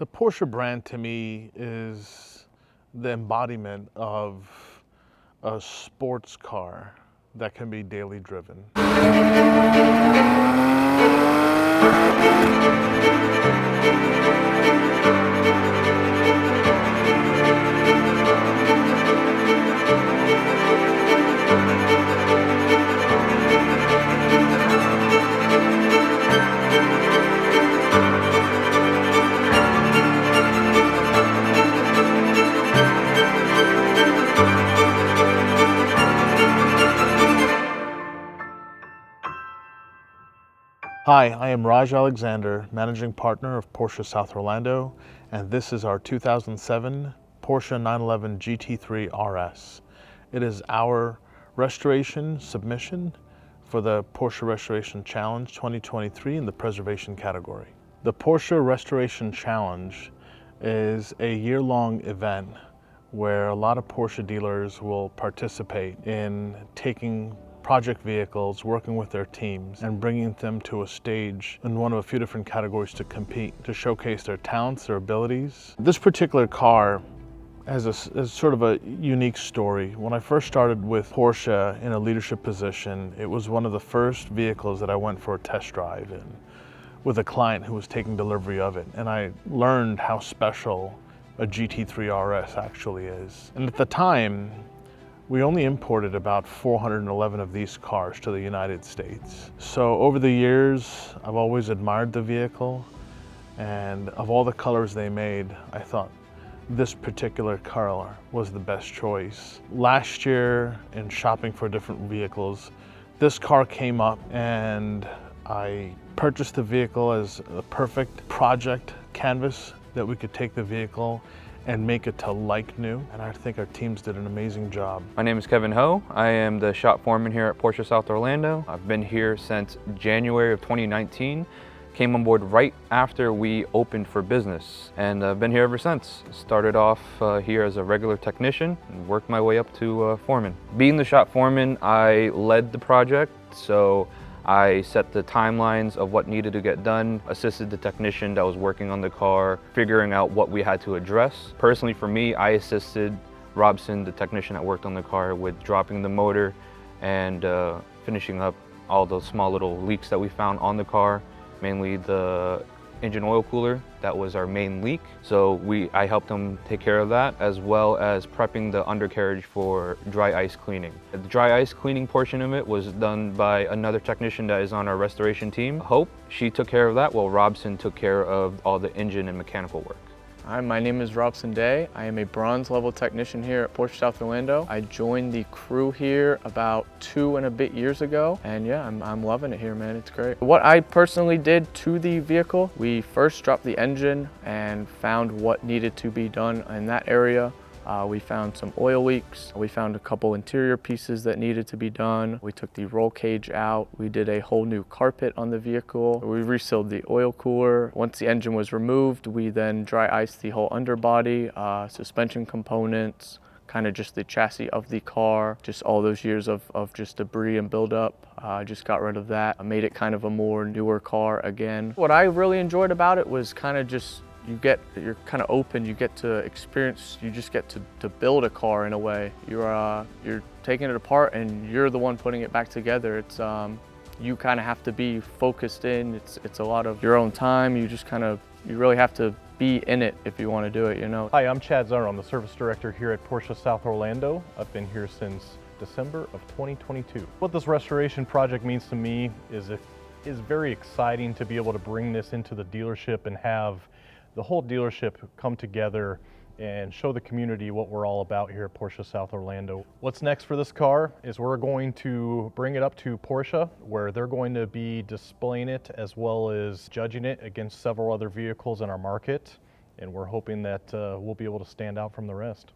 The Porsche brand to me is the embodiment of a sports car that can be daily driven. Hi, I am Raj Alexander, Managing Partner of Porsche South Orlando, and this is our 2007 Porsche 911 GT3 RS. It is our restoration submission for the Porsche Restoration Challenge 2023 in the preservation category. The Porsche Restoration Challenge is a year-long event where a lot of Porsche dealers will participate in taking project vehicles, working with their teams, and bringing them to a stage in one of a few different categories to compete, to showcase their talents, their abilities. This particular car has sort of a unique story. When I first started with Porsche in a leadership position, it was one of the first vehicles that I went for a test drive in with a client who was taking delivery of it. And I learned how special a GT3 RS actually is. And at the time, we only imported about 411 of these cars to the United States. So over the years, I've always admired the vehicle, and of all the colors they made, I thought this particular color was the best choice. Last year, in shopping for different vehicles, this car came up and I purchased the vehicle as a perfect project canvas that we could take the vehicle and make it to like new, and I think our teams did an amazing job. My name is Kevin Ho. I am the shop foreman here at Porsche South Orlando. I've been here since January of 2019. Came on board right after we opened for business, and I've been here ever since. Started off here as a regular technician and worked my way up to foreman. Being the shop foreman, I led the project, so I set the timelines of what needed to get done, assisted the technician that was working on the car, figuring out what we had to address. Personally for me, I assisted Robson, the technician that worked on the car, with dropping the motor and finishing up all those small little leaks that we found on the car, mainly the engine oil cooler. That was our main leak. So I helped them take care of that, as well as prepping the undercarriage for dry ice cleaning. The dry ice cleaning portion of it was done by another technician that is on our restoration team, Hope. She took care of that, while Robson took care of all the engine and mechanical work. Hi, my name is Robson. I am a bronze level technician here at Porsche South Orlando. I joined the crew here about 2 and a bit years ago, and yeah, I'm loving it here, man. It's great. What I personally did to the vehicle, we first dropped the engine and found what needed to be done in that area. We found some oil leaks. We found a couple interior pieces that needed to be done. We took the roll cage out. We did a whole new carpet on the vehicle. We resealed the oil cooler. Once the engine was removed, we then dry iced the whole underbody, suspension components, kind of just the chassis of the car, just all those years of just debris and buildup. I just got rid of that. I made it kind of a more newer car again. What I really enjoyed about it was kind of just you're kind of open, you get to experience, you just get to build a car in a way. You're taking it apart and you're the one putting it back together. It's you kind of have to be focused in. It's a lot of your own time. You really have to be in it if you want to do it, you know. Hi, I'm Chad Zunner. I'm the service director here at Porsche South Orlando. I've been here since December of 2022. What this restoration project means to me is very exciting to be able to bring this into the dealership and have the whole dealership come together and show the community what we're all about here at Porsche South Orlando. What's next for this car is we're going to bring it up to Porsche, where they're going to be displaying it as well as judging it against several other vehicles in our market. And we're hoping that we'll be able to stand out from the rest.